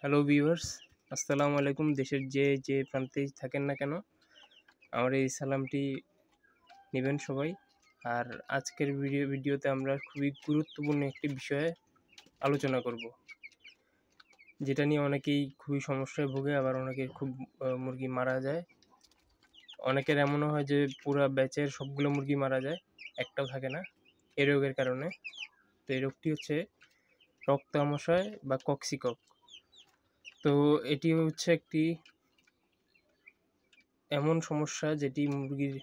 Hello viewers, আসসালামু আলাইকুম। দেশের যে প্রান্তেই থাকেন না কেন আমার এই সালামটি নেবেন সবাই। আর আজকের ভিডিওতে আমরা খুবই গুরুত্বপূর্ণ একটি বিষয়ে আলোচনা করব, যেটা নিয়ে অনেকেই খুবই সমস্যায় ভোগে, আবার অনেকের খুব মুরগি মারা যায়। অনেকের এমনও হয় যে পুরা ব্যাচের সবগুলো মুরগি মারা যায়, একটাও থাকে না এই রোগের কারণে। তো এই রোগটি হচ্ছে রক্ত আমাশয় বা কক্সিকক। তো এটি হচ্ছে একটি এমন সমস্যা যেটি মুরগির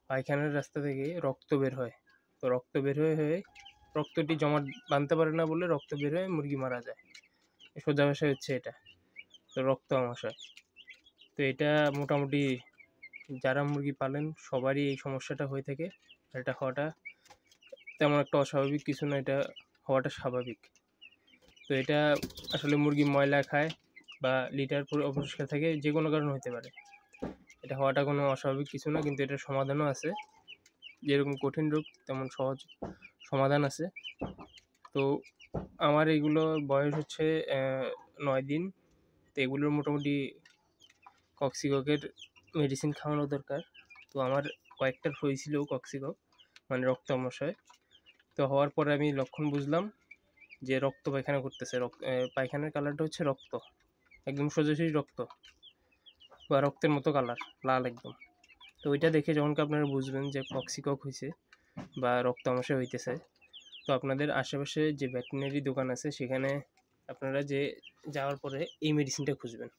পায়খানার রাস্তা থেকে রক্ত বের হয়। তো রক্ত বের হয়ে রক্তটি জমা বাঁধতে পারে না বলে রক্ত বের হয়ে মুরগি মারা যায়। সোজা ভাষায় হচ্ছে এটা। তো রক্ত আমাশয়। তো এটা মোটামুটি যারা মুরগি পালেন সবারই এই সমস্যাটা হয়ে থাকে। এটা হওয়াটা তেমন একটা অস্বাভাবিক কিছু না, এটা হওয়াটা স্বাভাবিক। তো এটা আসলে মুরগি ময়লা খায় বা লিটার অপরিষ্কার থাকে, যে কোনো কারণ হতে পারে। এটা হওয়াটা কোনো অস্বাভাবিক কিছু না, কিন্তু এটার সমাধানও আছে। যেরকম কঠিন রোগ তেমন সহজ সমাধান আছে। তো আমার এগুলো বয়স হচ্ছে 9 দিন। তো এগুলোর মোটামুটি কক্সিককের মেডিসিন খাওয়ানো দরকার। তো আমার কয়েকটার হয়েছিল কক্সিকক, মানে রক্ত আমাশয়। তো হওয়ার পরে আমি লক্ষণ বুঝলাম যে রক্ত পায়খানা করতেছে। পায়খানার কালারটা হচ্ছে রক্ত, একদম সোজাসুজি রক্ত বা রক্তের মতো কালার, লাল একদম। তো ওইটা দেখে যখন আপনারা বুঝবেন যে কক্সিকক হয়েছে বা রক্ত আমাশয় হইতেছে, তো আপনাদের আশেপাশে যে ভেটেরিনারি দোকান আছে সেখানে আপনারা যাওয়ার পরে এই মেডিসিনটা খুঁজবেন।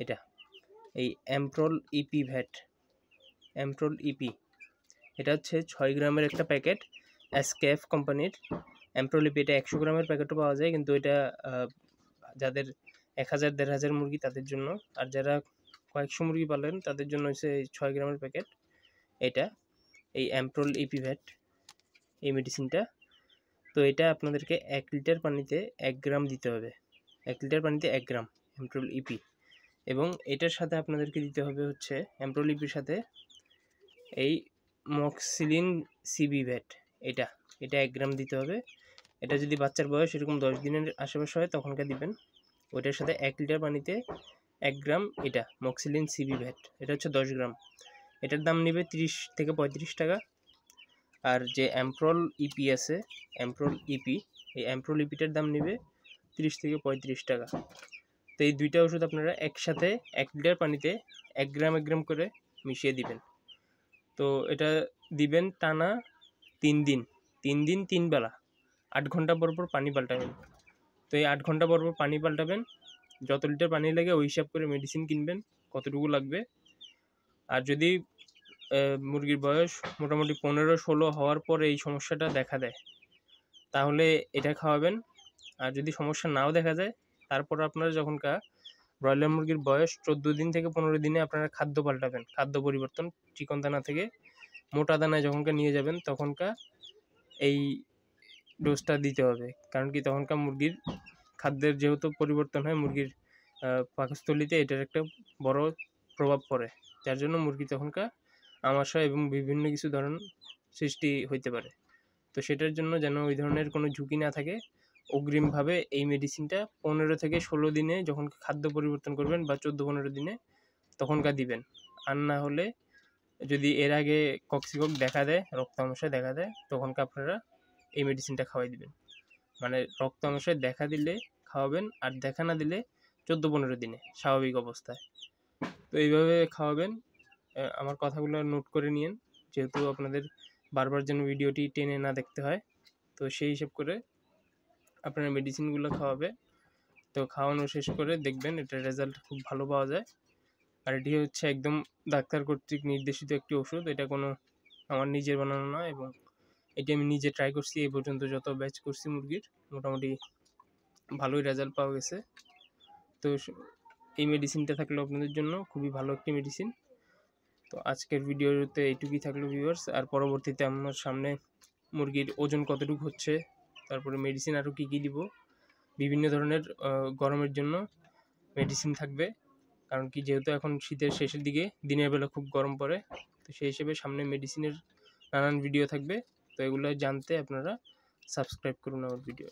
এটা এই অ্যামপ্রোল ইপি অ্যামপ্রোল ইপি। এটা হচ্ছে 6 গ্রামের একটা প্যাকেট, এসকেএফ কোম্পানির অ্যামপ্রোল ইপি। এটা 100 গ্রামের প্যাকেটও পাওয়া যায়, কিন্তু এটা যাদের 1000-1500 মুরগি তাদের জন্য, আর যারা কয়েকশো মুরগি পালেন তাদের জন্য হচ্ছে এই 6 গ্রামের প্যাকেট। এটা এই অ্যামপ্রোল ইপি এই মেডিসিনটা। তো এটা আপনাদেরকে 1 লিটার পানিতে 1 গ্রাম দিতে হবে। 1 লিটার পানিতে 1 গ্রাম অ্যামপ্রোল ইপি। এবং এটার সাথে আপনাদেরকে দিতে হবে হচ্ছে অ্যামপ্রোল ইপির সাথে এই মক্সিলিন সিবি এটা 1 গ্রাম দিতে হবে। এটা যদি বাচ্চার বয়স এরকম 10 দিনের আশেপাশে হয় তখনকার দিবেন। ওইটার সাথে 1 লিটার পানিতে 1 গ্রাম এটা মক্সিলিন সিবি এটা হচ্ছে 10 গ্রাম। এটার দাম নেবে 30 থেকে 35 টাকা। আর যে অ্যামপ্রোল ইপি আছে, অ্যামপ্রোল ইপি, এই অ্যামপ্রোল ইপিটার দাম নেবে 30 থেকে 35 টাকা। তো এই দুইটা ওষুধ আপনারা একসাথে 1 লিটার পানিতে 1 গ্রাম করে মিশিয়ে দিবেন। তো এটা দিবেন টানা 3 দিন, 3 বেলা, 8 ঘন্টা পর পানি পাল্টাবেন। তো এই 8 ঘন্টা পর পানি পাল্টাবেন। যত লিটার পানি লাগে ওই হিসাব করে মেডিসিন কিনবেন কতটুকু লাগবে। আর যদি মুরগির বয়স মোটামুটি 15-16 হওয়ার পরে এই সমস্যাটা দেখা দেয় তাহলে এটা খাওয়াবেন। আর যদি সমস্যা নাও দেখা যায়, তারপর আপনারা যখনকার ব্রয়লার মুরগির বয়স 14 দিন থেকে 15 দিনে আপনারা খাদ্য পাল্টাবেন, খাদ্য পরিবর্তন, চিকন দানা থেকে মোটা দানায় যখনকার নিয়ে যাবেন তখনকার এই ডোজটা দিতে হবে। কারণ কি তখনকার মুরগির খাদ্যের যেহেতু পরিবর্তন হয়, মুরগির পাকস্থলীতে এটার একটা বড় প্রভাব পড়ে, যার জন্য মুরগি তখনকার আমাশয় এবং বিভিন্ন কিছু ধরন সৃষ্টি হইতে পারে। তো সেটার জন্য যেন ওই ধরনের কোনো ঝুঁকি না থাকে, অগ্রিমভাবে এই মেডিসিনটা 15 থেকে 16 দিনে যখন খাদ্য পরিবর্তন করবেন বা 14-15 দিনে তখনকার দিবেন। আর না হলে যদি এর আগে কক্সিকক দেখা দেয়, রক্ত আমাশয় দেখা দেয়, তখনকার আপনারা এই মেডিসিনটা খাওয়াই দিবেন। মানে রক্ত আমাশয় দেখা দিলে খাওয়াবেন, আর দেখা না দিলে 14-15 দিনে স্বাভাবিক অবস্থায়। তো এইভাবে খাওয়াবেন। আমার কথাগুলো নোট করে নিন, যেহেতু আপনাদের বারবার যেন ভিডিওটি টেনে না দেখতে হয়। তো সেই হিসেব করে আপনারা মেডিসিনগুলো খাওয়াবে। তো খাওয়ানো শেষ করে দেখবেন এটার রেজাল্ট খুব ভালো পাওয়া যায়। আর এটি হচ্ছে একদম ডাক্তার কর্তৃক নির্দেশিত একটি ওষুধ, এটা কোনো আমার নিজের বানানো না। এবং এটি আমি নিজে ট্রাই করছি, এই পর্যন্ত যত ব্যাচ করছি মুরগির মোটামুটি ভালোই রেজাল্ট পাওয়া গেছে। তো এই মেডিসিনটা থাকলো আপনাদের জন্য খুবই ভালো একটি মেডিসিন। তো আজকের ভিডিওতে এইটুকুই থাকলো ভিউয়ার্স। আর পরবর্তীতে আমার সামনে মুরগির ওজন কতটুকু হচ্ছে, তারপরে মেডিসিন আরও কী কী দিব, বিভিন্ন ধরনের গরমের জন্য মেডিসিন থাকবে। কারণ কি যেহেতু এখন শীতের শেষের দিকে দিনের বেলা খুব গরম পড়ে, তো সেই হিসেবে সামনে মেডিসিনের নানান ভিডিও থাকবে। তো এগুলো জানতে আপনারা সাবস্ক্রাইব করুন আমার ভিডিও।